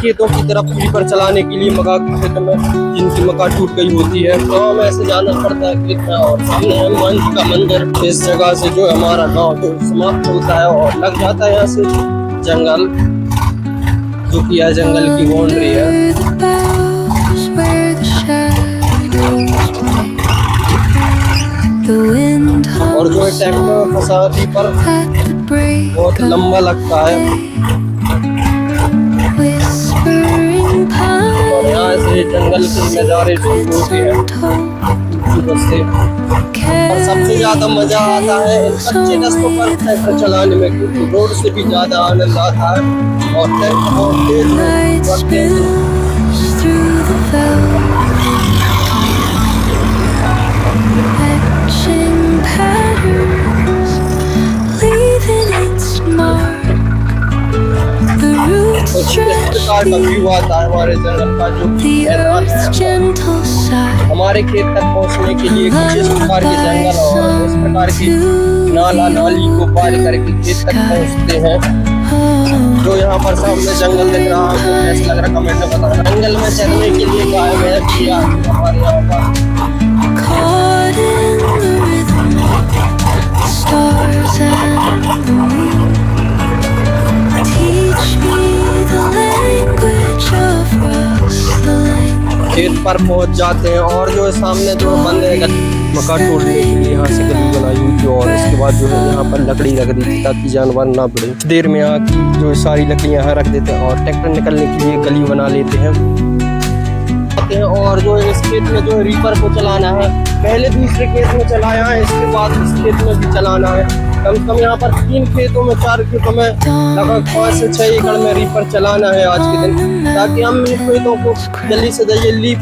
खेतों की तरफ रीपर चलाने के लिए मक्का के खेत में जिनकी मक्का टूट गई होती है तो हमें ऐसे जाना पड़ता है खेत में। और सामने हनुमान जी का मंदिर। इस जगह से जो हमारा गांव जो समाप्त होता है और लग जाता है यहाँ से जंगल, जो कि यह जंगल की बाउंड्री है। और जो ट्रैक्टर में फंसा रीपर बहुत लंबा लगता है और यहाँ से जंगल के नज़ारे होते हैं से। और सबसे ज्यादा मजा आता है कच्चे रास्तों पर ट्रैक्टर चलाने में, क्योंकि रोड से भी ज्यादा आनंद आता है और ट्रैक्टर बहुत तेज कुछ इस प्रकार का व्यू आता है हमारे जंगल का, जो हमारे खेत तक पहुंचने के लिए कुछ इस प्रकार के जंगल और इस प्रकार की नाला नाली को पार करके खेत तक पहुंचते हैं। जो यहाँ पर सामने जंगल दिख रहा है वो कैसा लग रहा कमेंट में बताना। जंगल में चलने के लिए गाय भैंस किया हमारे यहाँ पर। खेत पर पहुंच जाते हैं और जो सामने जो बंद है मक्का तोड़ने के लिए यहाँ से गली बनाई हुई थी और इसके बाद जो है यहाँ पर लकड़ी रख दी थी ताकि जानवर ना भिड़े। देर में यहाँ की जो सारी लकड़ियाँ यहाँ रख देते हैं और ट्रैक्टर निकलने के लिए गली बना लेते हैं। और जो इस खेत में जो रीपर को चलाना है, पहले दूसरे खेत में चलाया है, इसके बाद इस खेत में भी चलाना है। कम से कम यहाँ पर 3 खेतों में 4 खेतों में लगभग 5 से 6 एकड़ में रीपर चलाना है आज के दिन, ताकि हम इन खेतों को जल्दी से जल्दी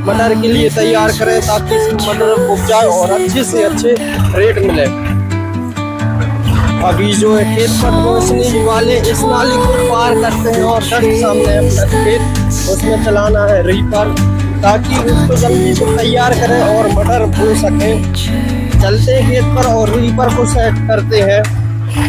मटर के लिए तैयार करें ताकि इस मटर उपजाए और अच्छे से अच्छे रेट मिले। अभी जो है खेत पर पहुँचने वाले इस नाली को पार करते हैं और सामने अपना खेत उसमें चलाना है रीपर ताकि उसको जल्दी से तैयार करें और मटर बो सकें। चलते हैं खेत पर और रीपर को सेट करते हैं।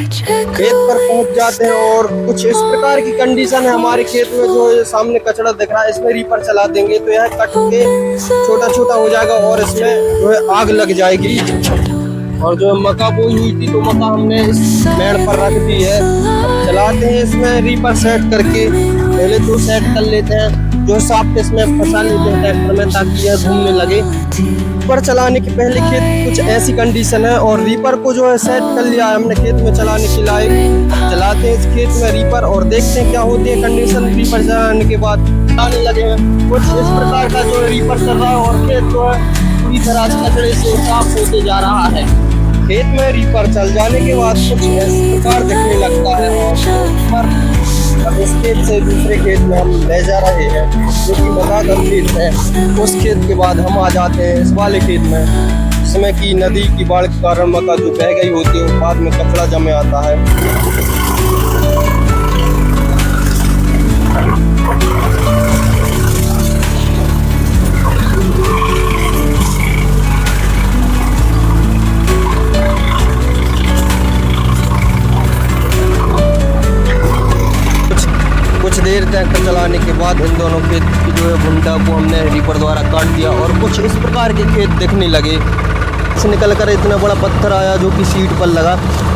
खेत पर पहुंच जाते हैं और कुछ इस प्रकार की कंडीशन है हमारे खेत में। जो सामने कचड़ा दिख रहा है इसमें रीपर चला देंगे तो यह कट के छोटा छोटा हो जाएगा और इसमें जो है आग लग जाएगी। और जो मक्का बोई हुई थी तो मक्का हमने इस मेड़ पर रख दी है। चलाते हैं इसमें रीपर सेट करके, पहले तो सेट कर लेते हैं जो साफ इसमें फंसा लेते हैं ट्रैक्टर में ताकि यह घूमने लगे। रीपर चलाने के पहले खेत कुछ ऐसी कंडीशन है और रीपर को जो है सेट कर लिया है हमने खेत में चलाने के लायक। चलाते हैं इस खेत में रीपर और देखते हैं क्या होती है कंडीशन रीपर चलाने के बाद। चलाने लगे हैं कुछ इस प्रकार का जो रीपर चल रहा है और खेत जो है पूरी तरह कचड़े से साफ होते जा रहा है। खेत में रीपर चल जाने के बाद कुछ इस प्रकार दिखने लगता है और अब इस खेत से दूसरे खेत में हम ले जा रहे हैं जो कि मक्का का खेत है। उस खेत के बाद हम आ जाते हैं इस वाले खेत में जिसमें कि नदी की बाढ़ के कारण मक्का जो बह गई होती है बाद में कचरा जमे आता है। कुछ देर ट्रैक्टर चलाने के बाद इन दोनों खेत की जो है भुंटा को हमने रीपर द्वारा काट दिया और कुछ इस प्रकार के खेत दिखने लगे। से निकल कर इतना बड़ा पत्थर आया जो कि सीट पर लगा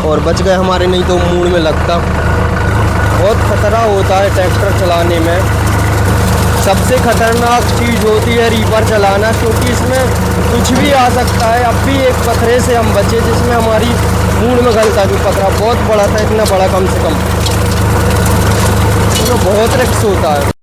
और बच गए हमारे, नहीं तो मूड में लगता। बहुत खतरा होता है ट्रैक्टर चलाने में। सबसे खतरनाक चीज़ होती है रीपर चलाना, क्योंकि इसमें कुछ भी आ सकता है। अब भी एक पत्थरे से हम बचे जिसमें हमारी मूड में गलता, जो पत्थरा बहुत बड़ा था, इतना बड़ा कम से कम, तो बहुत रिस्क होता है।